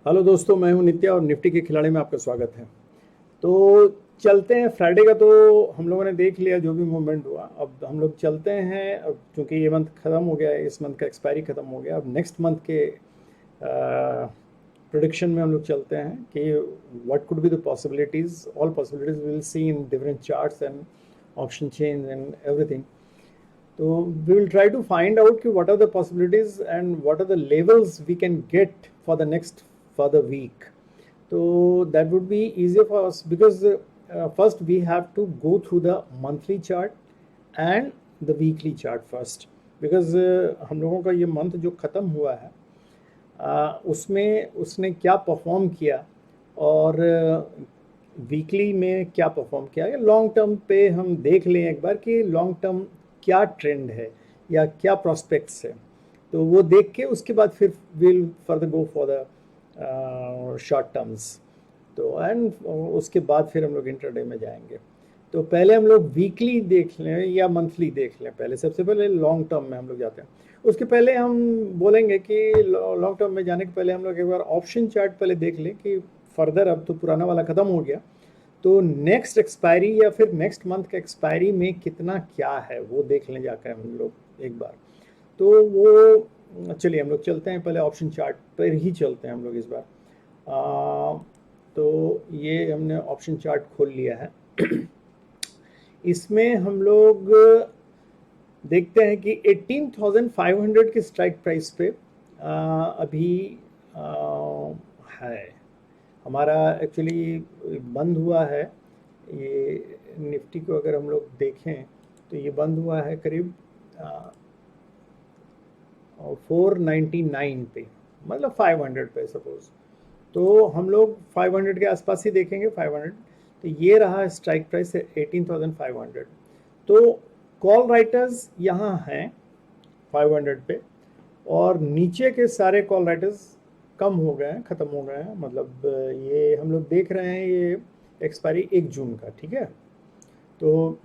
Hello दोस्तों, मैं हूं नित्या और निफ्टी के खिलाड़ी में आपका स्वागत है। तो चलते हैं। फ्राइडे का तो हम लोगों ने देख लिया जो भी मूवमेंट हुआ। अब हम लोग चलते हैं, अब चूंकि ये मंथ ख़त्म हो गया है, इस मंथ का एक्सपायरी ख़त्म हो गया। अब नेक्स्ट मंथ के प्रोडिक्शन में हम लोग चलते हैं कि what could be the possibilities, all possibilities will see in different charts and option change and everything. So we will try to find out what are the possibilities and what are the levels we can get for the next further week. So that would be easier for us because first we have to go through the monthly chart and the weekly chart first, because हम लोगों का ये month जो ख़त्म हुआ है उसमें उसने क्या परफॉर्म किया और वीकली में क्या परफॉर्म किया। लॉन्ग टर्म पे हम देख लें एक बार कि लॉन्ग टर्म क्या ट्रेंड है या क्या प्रोस्पेक्ट्स है, तो वो देख के उसके बाद फिर will further go for the short terms. तो एंड उसके बाद फिर हम लोग इंटरडे में जाएंगे। तो पहले हम लोग वीकली देख लें या मंथली देख लें। पहले सबसे पहले लॉन्ग टर्म में हम लोग जाते हैं। उसके पहले हम बोलेंगे कि लॉन्ग टर्म में जाने के पहले हम लोग एक बार ऑप्शन चार्ट पहले देख लें कि फर्दर, अब तो पुराना वाला ख़त्म हो गया, तो नेक्स्ट एक्सपायरी या फिर नेक्स्ट मंथ का एक्सपायरी में कितना क्या है वो देख लें जाकर हम लोग एक बार। तो वो चलिए हम लोग चलते हैं, पहले ऑप्शन चार्ट पर ही चलते हैं हम लोग इस बार। तो ये हमने ऑप्शन चार्ट खोल लिया है। इसमें हम लोग देखते हैं कि 18,500 के स्ट्राइक प्राइस पे अभी है हमारा। एक्चुअली बंद हुआ है ये निफ्टी को, अगर हम लोग देखें तो ये बंद हुआ है करीब 499 पे, मतलब 500 पे सपोज। तो हम लोग 500 के आसपास ही देखेंगे, 500। तो ये रहा स्ट्राइक प्राइस 18,500। तो कॉल राइटर्स यहाँ हैं 500 पे, और नीचे के सारे कॉल राइटर्स कम हो गए हैं, ख़त्म हो गए हैं। मतलब ये हम लोग देख रहे हैं ये एक्सपायरी 1 जून का, ठीक है, तो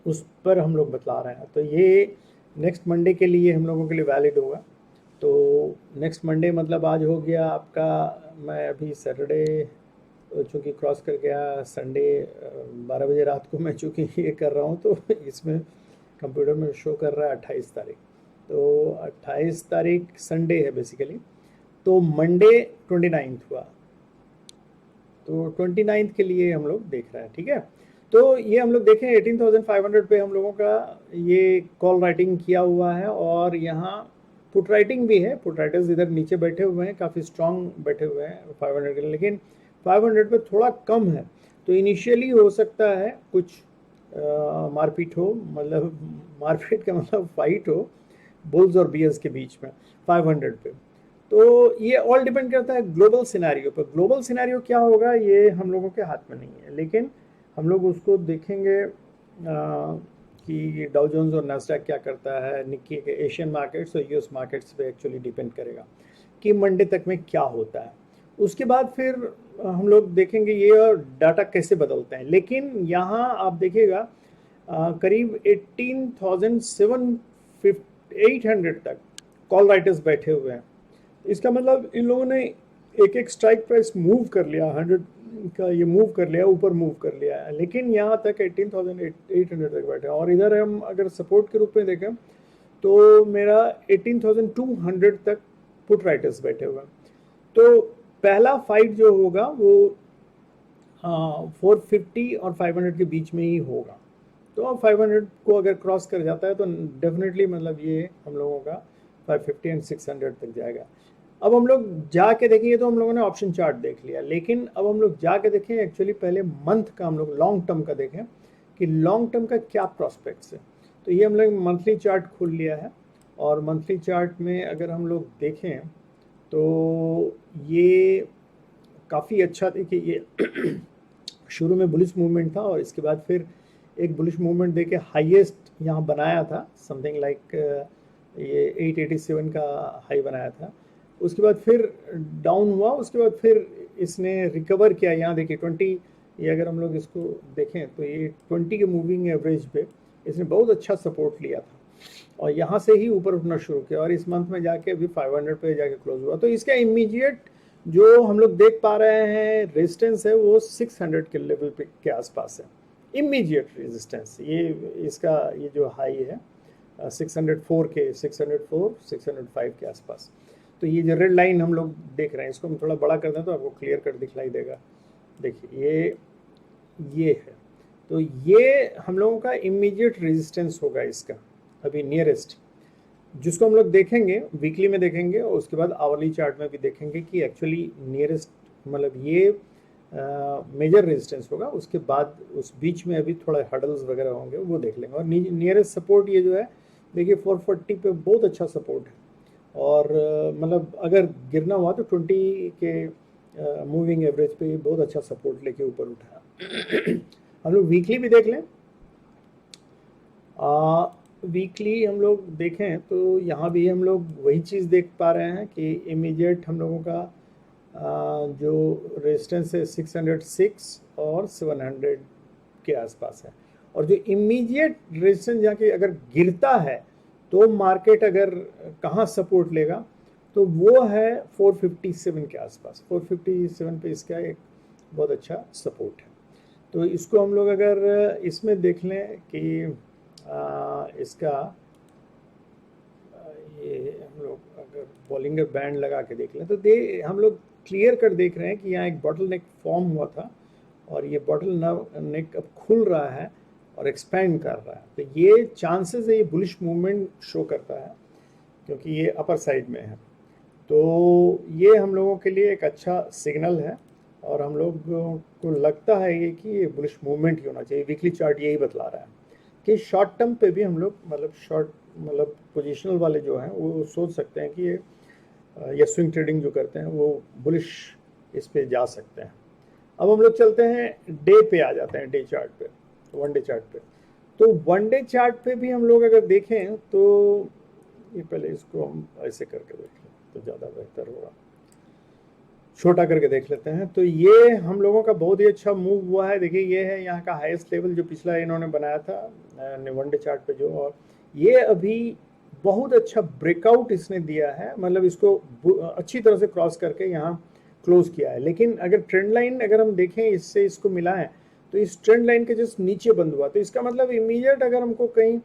उस पर हम लोग बतला रहे हैं। तो ये नेक्स्ट मंडे के लिए हम लोगों के लिए वैलिड होगा। तो नेक्स्ट मंडे मतलब आज हो गया आपका, मैं अभी सैटरडे चूँकि क्रॉस कर गया, संडे 12 बजे रात को मैं चूँकि ये कर रहा हूँ, तो इसमें कंप्यूटर में शो कर रहा है 28 तारीख। तो 28 तारीख संडे है बेसिकली। तो मंडे 29 हुआ, तो 29 के लिए हम लोग देख रहे हैं, ठीक है। तो ये हम लोग देखें 18,500 पे हम लोगों का ये कॉल राइटिंग किया हुआ है, और यहाँ पुट राइटिंग भी है। पुट राइटर्स इधर नीचे बैठे हुए हैं, काफ़ी स्ट्रांग बैठे हुए हैं 500 के लिए, लेकिन 500 पे थोड़ा कम है। तो इनिशियली हो सकता है कुछ मारपीट हो, मतलब मारपीट का मतलब फाइट हो बुल्स और बियर्स के बीच में 500 पे। तो ये ऑल डिपेंड करता है ग्लोबल सिनेरियो पर। ग्लोबल सिनेरियो क्या होगा ये हम लोगों के हाथ में नहीं है, लेकिन हम लोग उसको देखेंगे कि डाउ जोन्स और नैस्डैक क्या करता है, निक्की के एशियन मार्केट्स और यूएस मार्केट्स पे एक्चुअली डिपेंड करेगा कि मंडे तक में क्या होता है। उसके बाद फिर हम लोग देखेंगे ये डाटा कैसे बदलते हैं। लेकिन यहाँ आप देखिएगा करीब 18,800 तक कॉल राइटर्स बैठे हुए हैं। इसका मतलब इन लोगों ने एक एक स्ट्राइक प्राइस मूव कर लिया, 100 का ये मूव कर लिया, ऊपर मूव कर लिया है, लेकिन यहाँ तक 18,800 तक बैठे हैं। और इधर हम अगर सपोर्ट के रूप में देखें तो मेरा 18,200 तक पुट राइटर्स बैठे हुए हैं। तो पहला फाइट जो होगा वो 450 और 500 के बीच में ही होगा। तो अब 500 को अगर क्रॉस कर जाता है तो डेफिनेटली मतलब ये हम लोगों का 550 एंड 600 तक जाएगा। अब हम लोग जाके देखेंगे, तो हम लोगों ने ऑप्शन चार्ट देख लिया, लेकिन अब हम लोग जाके देखें एक्चुअली पहले मंथ का, हम लोग लॉन्ग टर्म का देखें कि लॉन्ग टर्म का क्या प्रोस्पेक्ट्स है। तो ये हम लोग मंथली चार्ट खोल लिया है, और मंथली चार्ट में अगर हम लोग देखें तो ये काफ़ी अच्छा, देखिए ये शुरू में बुलिश मूवमेंट था, और इसके बाद फिर एक बुलिश मूवमेंट देके हाईएस्ट यहाँ बनाया था, समथिंग लाइक ये 887 का हाई बनाया था। उसके बाद फिर डाउन हुआ, उसके बाद फिर इसने रिकवर किया। यहाँ देखिए 20, ये अगर हम लोग इसको देखें तो ये 20 के मूविंग एवरेज पे इसने बहुत अच्छा सपोर्ट लिया था, और यहाँ से ही ऊपर उठना शुरू किया, और इस मंथ में जाके अभी 500 पे जाके क्लोज हुआ। तो इसका इमीडिएट जो हम लोग देख पा रहे हैं रेजिस्टेंस है वो 600 के लेवल पे के आसपास है, इमीडिएट रेजिस्टेंस। ये इसका ये जो हाई है 604 के 604 605 के आसपास। तो ये जो रेड लाइन हम लोग देख रहे हैं, इसको हम थोड़ा बड़ा कर दें तो आपको क्लियर कट दिखलाई देगा। देखिए ये है, तो ये हम लोगों का इमीडिएट रेजिस्टेंस होगा इसका अभी नियरेस्ट, जिसको हम लोग देखेंगे वीकली में देखेंगे और उसके बाद आवरली चार्ट में भी देखेंगे कि एक्चुअली नियरेस्ट मतलब ये मेजर रेजिस्टेंस होगा। उसके बाद उस बीच में अभी थोड़ा हडल्स वगैरह होंगे, वो देख लेंगे। और नियरेस्ट सपोर्ट ये जो है देखिए 440 पे बहुत अच्छा सपोर्ट है। और मतलब अगर गिरना हुआ तो 20 के मूविंग एवरेज पे बहुत अच्छा सपोर्ट लेके ऊपर उठा। हम लोग वीकली भी देख लें। वीकली हम लोग देखें तो यहाँ भी हम लोग वही चीज़ देख पा रहे हैं कि इमीडिएट हम लोगों का जो रेजिस्टेंस है 606 और 700 के आसपास है। और जो इमीडिएट रेजिस्टेंस जहाँ की अगर गिरता है तो मार्केट अगर कहाँ सपोर्ट लेगा तो वो है 457 के आसपास। 457 पे इसका एक बहुत अच्छा सपोर्ट है। तो इसको हम लोग अगर इसमें देख लें कि इसका ये हम लोग अगर बॉलिंगर बैंड लगा के देख लें तो हम लोग क्लियर कर देख रहे हैं कि यहाँ एक बॉटल नेक फॉर्म हुआ था और ये बॉटल नेक अब खुल रहा है और एक्सपैंड कर रहा है। तो ये चांसेस है ये बुलिश मूवमेंट शो करता है क्योंकि ये अपर साइड में है। तो ये हम लोगों के लिए एक अच्छा सिग्नल है और हम लोग को लगता है ये कि ये बुलिश मूवमेंट ही होना चाहिए। वीकली चार्ट यही बतला रहा है कि शॉर्ट टर्म पे भी हम लोग मतलब पोजिशनल वाले जो हैं वो सोच सकते हैं कि ये या स्विंग ट्रेडिंग जो करते हैं वो बुलिश इस पे जा सकते हैं। अब हम लोग चलते हैं डे पे आ जाते हैं, डे चार्ट पे, वन डे चार्ट पे। तो वन डे चार्ट पे भी हम लोग अगर देखें तो ये पहले इसको हम ऐसे करके देख लें तो ज़्यादा बेहतर होगा, छोटा करके देख लेते हैं। तो ये हम लोगों का बहुत ही अच्छा मूव हुआ है। देखिए ये है यहाँ का हाईएस्ट लेवल जो पिछला इन्होंने बनाया था वन डे चार्ट पे जो, और ये अभी बहुत अच्छा ब्रेकआउट इसने दिया है, मतलब इसको अच्छी तरह से क्रॉस करके यहाँ क्लोज किया है। लेकिन अगर ट्रेंड लाइन अगर हम देखें इससे इसको मिलाएं तो इस ट्रेंड लाइन के जस्ट नीचे बंद हुआ। तो इसका मतलब इमीडिएट अगर हमको कहीं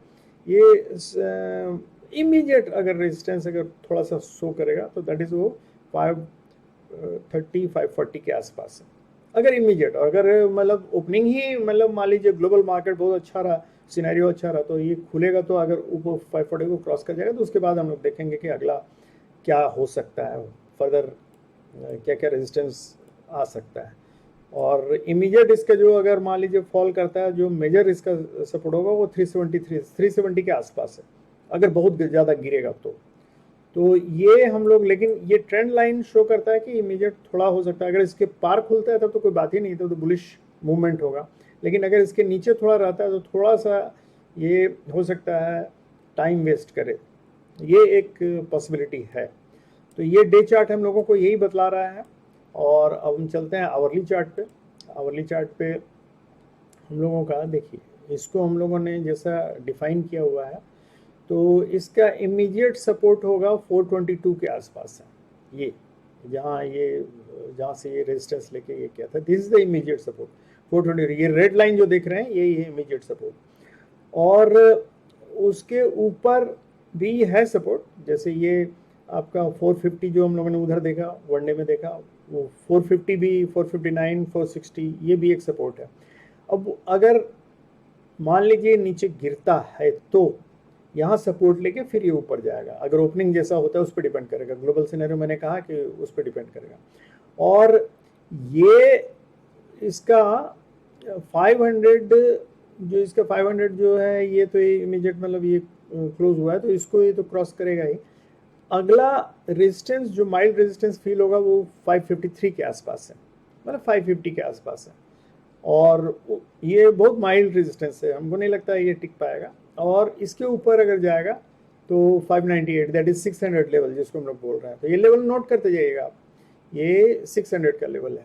ये इमीडिएट अगर रेजिस्टेंस अगर थोड़ा सा शो करेगा तो दैट इज़ वो 530 540 के आसपास है अगर इमीडिएट। और अगर मतलब ओपनिंग ही मतलब मान लीजिए ग्लोबल मार्केट बहुत अच्छा रहा, सिनेरियो अच्छा रहा, तो ये खुलेगा तो अगर ऊपर 540 को क्रॉस कर जाएगा तो उसके बाद हम लोग देखेंगे कि अगला क्या हो सकता है, फर्दर क्या क्या रेजिस्टेंस आ सकता है। और इमीडिएट इसका जो अगर मान लीजिए फॉल करता है, जो मेजर इसका सपोर्ट होगा वो 370 के आसपास है अगर बहुत ज़्यादा गिरेगा तो ये हम लोग, लेकिन ये ट्रेंड लाइन शो करता है कि इमीडिएट थोड़ा हो सकता है। अगर इसके पार खुलता है तब तो कोई बात ही नहीं, तो बुलिश मूवमेंट होगा। लेकिन अगर इसके नीचे थोड़ा रहता है तो थोड़ा सा ये हो सकता है टाइम वेस्ट करे, ये एक पॉसिबिलिटी है। तो ये डे चार्ट हम लोगों को यही बतला रहा है। और अब हम चलते हैं आवरली चार्ट पे। आवरली चार्ट पे हम लोगों का देखिए, इसको हम लोगों ने जैसा डिफाइन किया हुआ है तो इसका इमीडिएट सपोर्ट होगा 422 के आसपास है। ये जहाँ से ये रेजिस्टेंस लेके ये क्या था, this is the immediate support 422। ये रेड लाइन जो देख रहे हैं यही है इमीडिएट सपोर्ट। और उसके ऊपर भी है सपोर्ट, जैसे ये आपका 450 जो हम लोगों ने उधर देखा वनडे में देखा, वो 450 भी, 459 460 ये भी एक सपोर्ट है। अब अगर मान लीजिए नीचे गिरता है तो यहाँ सपोर्ट लेके फिर ये ऊपर जाएगा। अगर ओपनिंग जैसा होता है उस पर डिपेंड करेगा, ग्लोबल सिनेरियो मैंने कहा कि उस पर डिपेंड करेगा। और ये इसका 500 जो इसका 500 जो है ये तो इमीडिएट मतलब ये क्लोज हुआ है तो इसको ये तो क्रॉस करेगा ही। अगला रेजिस्टेंस जो माइल्ड रेजिस्टेंस फील होगा वो 553 के आसपास है, मतलब 550 के आसपास है। और ये बहुत माइल्ड रेजिस्टेंस है, हमको नहीं लगता है ये टिक पाएगा। और इसके ऊपर अगर जाएगा तो 598 दैट इज 600 लेवल जिसको हम लोग बोल रहे हैं। तो ये लेवल नोट करते जाइएगा आप, ये 600 का लेवल है।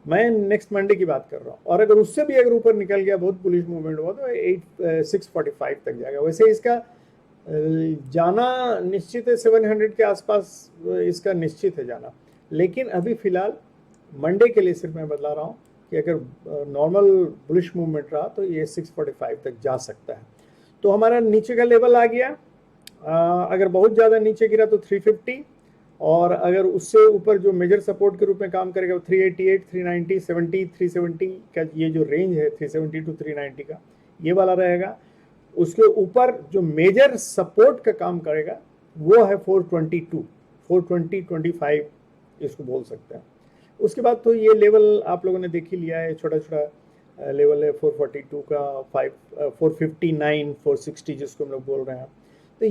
मैं नेक्स्ट मंडे की बात कर रहा हूँ। और अगर उससे भी अगर ऊपर निकल गया, बहुत बुलिश मूवमेंट हुआ तो 645 तक जाएगा। वैसे इसका जाना निश्चित है 700 के आसपास, इसका निश्चित है जाना। लेकिन अभी फ़िलहाल मंडे के लिए सिर्फ मैं बता रहा हूँ कि अगर नॉर्मल बुलिश मूवमेंट रहा तो ये 645 तक जा सकता है। तो हमारा नीचे का लेवल आ गया। अगर बहुत ज़्यादा नीचे गिरा तो 350, और अगर उससे ऊपर जो मेजर सपोर्ट के रूप में काम करेगा वो 388, 390, 70, 370 का ये जो रेंज है 370 टू 390 का, ये वाला रहेगा। उसके ऊपर जो मेजर सपोर्ट का काम करेगा वो है 422, 420, 25 इसको बोल सकते हैं। उसके बाद तो ये लेवल आप लोगों ने देख ही लिया है, छोटा छोटा लेवल है 442 का, 459, 460 जिसको हम लोग बोल रहे हैं। तो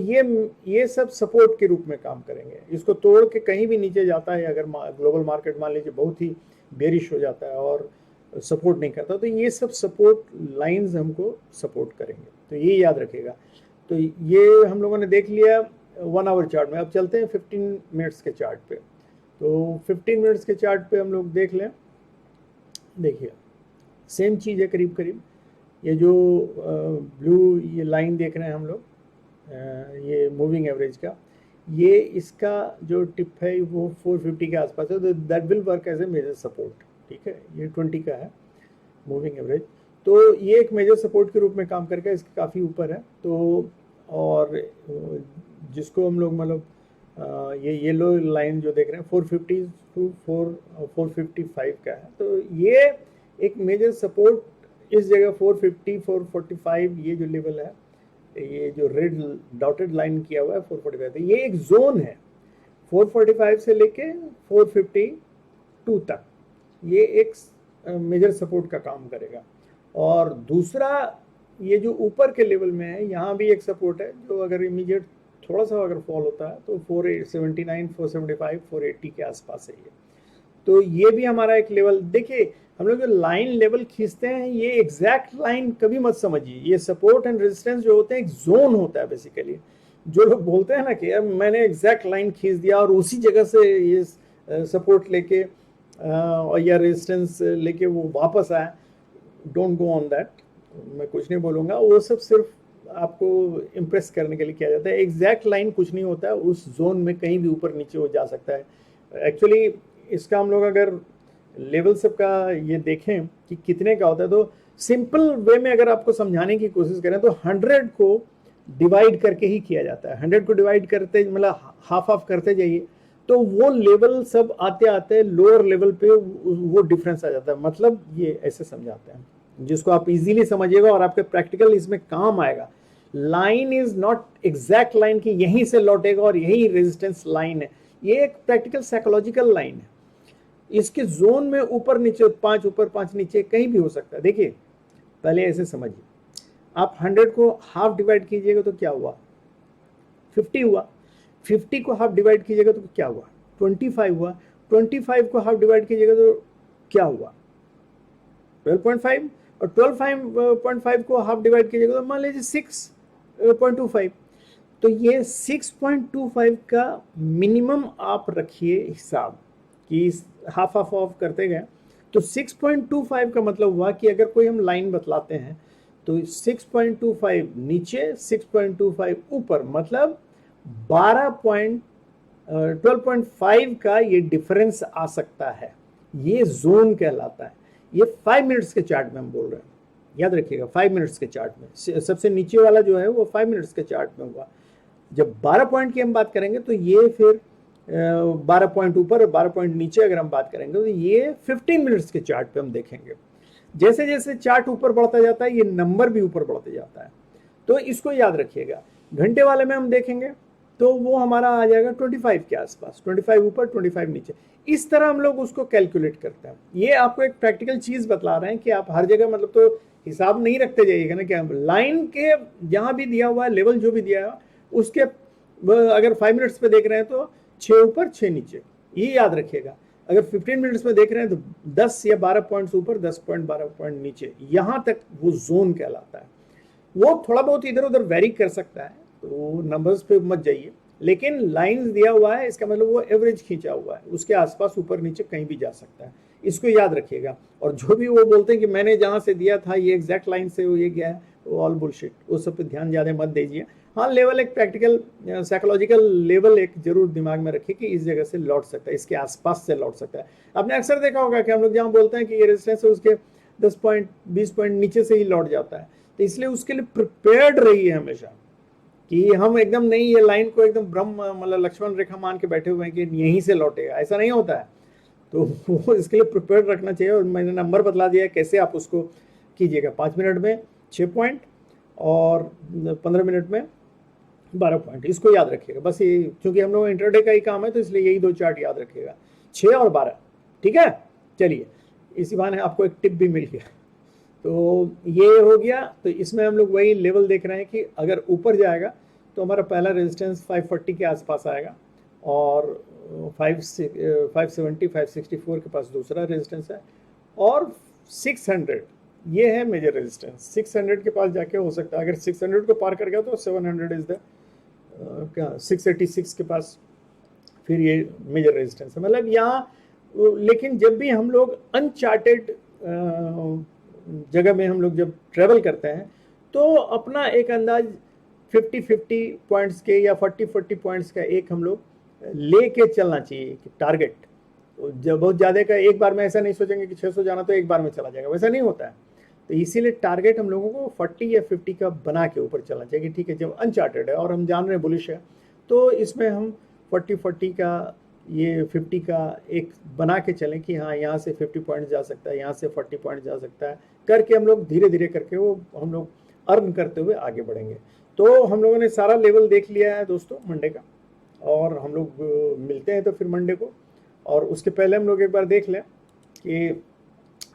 ये सब सपोर्ट के रूप में काम करेंगे। इसको तोड़ के कहीं भी नीचे जाता है, अगर ग्लोबल मार्केट मान लीजिए बहुत ही बेरिश हो जाता है और सपोर्ट नहीं करता, तो ये सब सपोर्ट लाइंस हमको सपोर्ट करेंगे, तो ये याद रखिएगा। तो ये हम लोगों ने देख लिया 1 आवर चार्ट में। अब चलते हैं 15 मिनट्स के चार्ट पे। तो 15 मिनट्स के चार्ट पे हम लोग देख लें। देखिए सेम चीज़ है करीब करीब। ये जो ब्लू ये लाइन देख रहे हैं हम लोग, ये मूविंग एवरेज का, ये इसका जो टिप है वो 450 के आसपास है, तो that will work as a major support. ठीक है, ये 20 का है मूविंग एवरेज, तो ये एक मेजर सपोर्ट के रूप में काम करके इसके काफ़ी ऊपर है। तो और जिसको हम लोग मतलब ये येलो लाइन जो देख रहे हैं 450 टू 455 का है, तो ये एक मेजर सपोर्ट इस जगह 450, 445 ये जो लेवल है, ये जो रेड डॉटेड लाइन किया हुआ है 445, तो ये एक जोन है 445 से लेके 452 तक, ये एक मेजर सपोर्ट का काम करेगा। और दूसरा ये जो ऊपर के लेवल में है, यहाँ भी एक सपोर्ट है जो अगर इमीडिएट थोड़ा सा अगर फॉल होता है तो 479, 475, 480 के आसपास है ये। तो ये भी हमारा एक लेवल। देखिए हम लोग जो लाइन लेवल खींचते हैं, ये एग्जैक्ट लाइन कभी मत समझिए। ये सपोर्ट एंड रेजिस्टेंस जो होते हैं एक जोन होता है बेसिकली। जो लोग बोलते हैं ना कि अब मैंने एग्जैक्ट लाइन खींच दिया और उसी जगह से ये सपोर्ट लेके और या रेजिस्टेंस लेके वो वापस आए, डोंट गो ऑन दैट। मैं कुछ नहीं बोलूँगा, वो सब सिर्फ आपको इम्प्रेस करने के लिए किया जाता है। एग्जैक्ट लाइन कुछ नहीं होता है, उस जोन में कहीं भी ऊपर नीचे हो जा सकता है। एक्चुअली इसका हम लोग अगर लेवल सब का ये देखें कि कितने का होता है, तो सिंपल वे में अगर आपको समझाने की कोशिश करें तो 100 को डिवाइड करके ही किया जाता है। 100 को डिवाइड करते मतलब हाफ हाफ करते जाइए, तो वो लेवल सब आते आते लोअर लेवल पे वो डिफरेंस आ जाता है। मतलब ये ऐसे समझाते हैं जिसको आप इजीली समझिएगा और आपके प्रैक्टिकल इसमें काम आएगा। Line is not exact line की यहीं से लौटेगा और यही रेजिस्टेंस लाइन है, ये एक प्रैक्टिकल साइकोलॉजिकल लाइन है। इसके जोन में ऊपर नीचे 5 ऊपर 5 नीचे कहीं भी हो सकता है। देखिए पहले ऐसे समझिए, आप 100 को हाफ डिवाइड कीजिएगा तो क्या हुआ, 50 हुआ। 50 को हाफ डिवाइड कीजिएगा तो क्या हुआ, 25 हुआ। 25 को हाफ डिवाइड कीजिएगा तो क्या हुआ, 12.5। और 12.5 को हाफ डिवाइड कीजिएगा तो मान लीजिए 6.25। तो ये 6.25 का मिनिमम आप रखिए हिसाब कि हाफ हाफ ऑफ करते गए। तो 6.25 का मतलब हुआ कि अगर कोई हम लाइन बतलाते हैं तो 6.25 नीचे 6.25 ऊपर, मतलब 12.5 का ये डिफरेंस आ सकता है। ये जोन कहलाता है। ये 5 मिनट्स के चार्ट में हम बोल रहे हैं, याद रखिएगा 5 मिनट्स के चार्ट में। सबसे नीचे वाला जो है वो 5 मिनट्स के चार्ट में हुआ। जब 12 पॉइंट की हम बात करेंगे तो ये फिर 12 पॉइंट ऊपर और 12 पॉइंट नीचे अगर हम बात करेंगे तो ये 15 मिनट्स के चार्ट पे हम देखेंगे। जैसे जैसे चार्ट ऊपर बढ़ता जाता है ये नंबर भी ऊपर बढ़ते जाता है, तो इसको याद रखिएगा। घंटे वाले में हम देखेंगे तो वो हमारा आ जाएगा 25 के आसपास, 25 ऊपर 25 नीचे। इस तरह हम लोग उसको कैलकुलेट करते हैं। ये आपको एक प्रैक्टिकल चीज बतला रहे हैं कि आप हर जगह मतलब तो हिसाब नहीं रखते जाइएगा ना, क्या लाइन के जहां भी दिया हुआ है लेवल जो भी दिया है उसके अगर 5 मिनट्स पे देख रहे हैं तो 6 ऊपर 6 नीचे, ये याद रखिएगा। अगर 15 मिनट्स में देख रहे हैं तो 10 या 12 पॉइंट्स ऊपर 10 पॉइंट 12 पॉइंट नीचे, यहां तक वो जोन कहलाता है। वो थोड़ा बहुत इधर उधर वेरी कर सकता है, तो नंबर्स पे मत जाइए, लेकिन लाइंस दिया हुआ है इसका मतलब वो एवरेज खींचा हुआ है, उसके आसपास ऊपर नीचे कहीं भी जा सकता है, इसको याद रखिएगा। और जो भी वो बोलते हैं कि मैंने जहां से दिया था ये एग्जैक्ट लाइन से ये गया है, वो ऑल बुलशिट, उस सब पे ध्यान ज़्यादा मत दीजिए। हाँ, लेवल एक प्रैक्टिकल साइकोलॉजिकल लेवल एक जरूर दिमाग में रखिए कि इस जगह से लौट सकता है, इसके आसपास से लौट सकता है। आपने अक्सर देखा होगा कि हम लोग जहाँ बोलते हैं कि ये रेजिस्टेंस है उसके 10 पॉइंट 20 पॉइंट नीचे से ही लौट जाता है, तो इसलिए उसके लिए प्रिपेयर्ड रहिए हमेशा कि हम एकदम नहीं ये लाइन को एकदम ब्रह्म मतलब लक्ष्मण रेखा मान के बैठे हुए हैं कि यहीं से लौटेगा, ऐसा नहीं होता है। तो वो इसके लिए प्रिपेयर्ड रखना चाहिए, और मैंने नंबर बतला दिया है कैसे आप उसको कीजिएगा। 5 मिनट में 6 पॉइंट और 15 मिनट में 12 पॉइंट, इसको याद रखिएगा बस। ये क्योंकि हम लोग इंटरडे का ही काम है तो इसलिए यही 2 चार्ट याद रखिएगा, 6 और 12। ठीक है, चलिए इसी बहाने आपको एक टिप भी मिल गया। तो ये हो गया। तो इसमें हम लोग वही लेवल देख रहे हैं कि अगर ऊपर जाएगा तो हमारा पहला रेजिस्टेंस 540 के आसपास आएगा, और 570 564 के पास दूसरा रेजिस्टेंस है, और 600 ये है मेजर रेजिस्टेंस। 600 के पास जाके हो सकता है, अगर 600 को पार कर गया तो 700 इज द क्या 686 के पास फिर ये मेजर रेजिस्टेंस है। मतलब यहाँ लेकिन जब भी हम लोग अनचार्टेड जगह में हम लोग जब ट्रेवल करते हैं तो अपना एक अंदाज 50-50 पॉइंट्स के या 40-40 पॉइंट्स का एक हम लोग लेके चलना चाहिए कि टारगेट। तो जब बहुत ज़्यादा का एक बार में ऐसा नहीं सोचेंगे कि 600 जाना तो एक बार में चला जाएगा, वैसा नहीं होता है। तो इसीलिए टारगेट हम लोगों को 40 या 50 का बना के ऊपर चलना चाहिए कि ठीक है जब अनचार्टेड है और हम जान रहे हैं बुलिश है तो इसमें हम 40 का ये 50 का एक बना के चलें कि हाँ यहाँ से 50 पॉइंट जा सकता है, यहाँ से 40 पॉइंट जा सकता है, करके हम लोग धीरे धीरे करके वो हम लोग अर्न करते हुए आगे बढ़ेंगे। तो हम लोगों ने सारा लेवल देख लिया है दोस्तों मंडे का, और हम लोग मिलते हैं तो फिर मंडे को। और उसके पहले हम लोग एक बार देख लें कि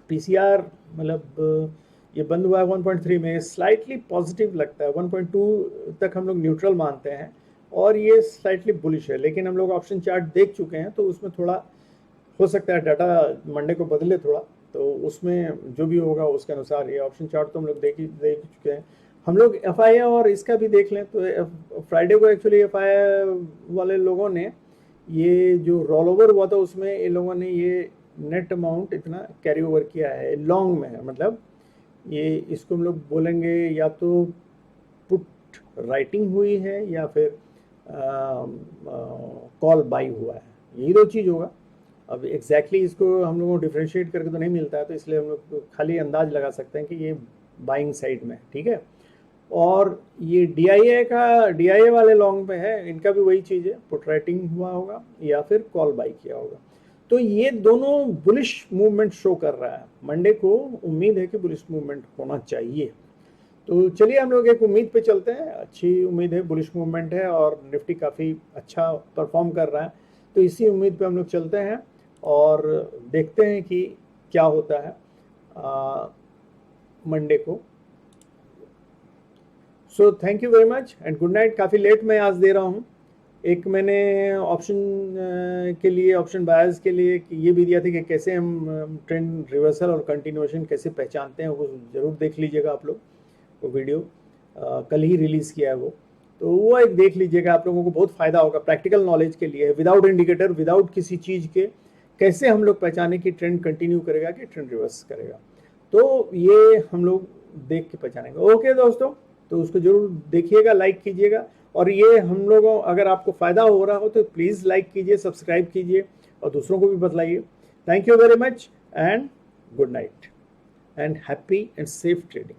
पीसीआर मतलब ये बंद हुआ है 1.3 में, स्लाइटली पॉजिटिव लगता है। 1.2 तक हम लोग न्यूट्रल मानते हैं और ये स्लाइटली बुलिश है, लेकिन हम लोग ऑप्शन चार्ट देख चुके हैं तो उसमें थोड़ा हो सकता है डाटा मंडे को बदले थोड़ा, तो उसमें जो भी होगा उसके अनुसार ये ऑप्शन चार्ट तो हम लोग देख चुके हैं। हम लोग एफआईए और इसका भी देख लें तो फ्राइडे को एक्चुअली एफआईए वाले लोगों ने ये जो रोल ओवर हुआ था उसमें इन लोगों ने ये नेट अमाउंट इतना कैरी ओवर किया है, लॉन्ग में है। मतलब ये इसको हम लोग बोलेंगे या तो पुट राइटिंग हुई है या फिर कॉल बाई हुआ है, यही 2 चीज़ होगा। अब एग्जैक्टली इसको हम लोगों को डिफ्रेंशिएट करके तो नहीं मिलता है, तो इसलिए हम लोग खाली अंदाज लगा सकते हैं कि ये बाइंग साइड में, ठीक है। और ये डीआईए वाले लॉन्ग पे है, इनका भी वही चीज़ है, पुट राइटिंग हुआ होगा या फिर कॉल बाई किया होगा। तो ये दोनों बुलिश मूवमेंट शो कर रहा है। मंडे को उम्मीद है कि बुलिश मूवमेंट होना चाहिए। तो चलिए हम लोग एक उम्मीद पे चलते हैं, अच्छी उम्मीद है, बुलिश मूवमेंट है और निफ्टी काफ़ी अच्छा परफॉर्म कर रहा है। तो इसी उम्मीद पे हम लोग चलते हैं और देखते हैं कि क्या होता है मंडे को। So thank you very much and good night. काफ़ी लेट मैं आज दे रहा हूँ। एक मैंने ऑप्शन के लिए, ऑप्शन बायर्स के लिए ये भी दिया था कि कैसे हम ट्रेंड रिवर्सल और कंटिन्यूएशन कैसे पहचानते हैं, वो ज़रूर देख लीजिएगा आप लोग। वो वीडियो कल ही रिलीज़ किया है वो, तो वो एक देख लीजिएगा, आप लोगों को बहुत फ़ायदा होगा। प्रैक्टिकल नॉलेज के लिए, विदाउट इंडिकेटर, विदाउट किसी चीज़ के कैसे हम लोग पहचाने कि ट्रेंड कंटिन्यू करेगा कि ट्रेंड रिवर्स करेगा, तो ये हम लोग देख के पहचानेंगे। ओके दोस्तों, तो उसको जरूर देखिएगा, लाइक कीजिएगा। और ये हम लोगों, अगर आपको फ़ायदा हो रहा हो तो प्लीज़ लाइक कीजिए, सब्सक्राइब कीजिए और दूसरों को भी बतलाइए। Thank you very much and good night and happy and safe trading.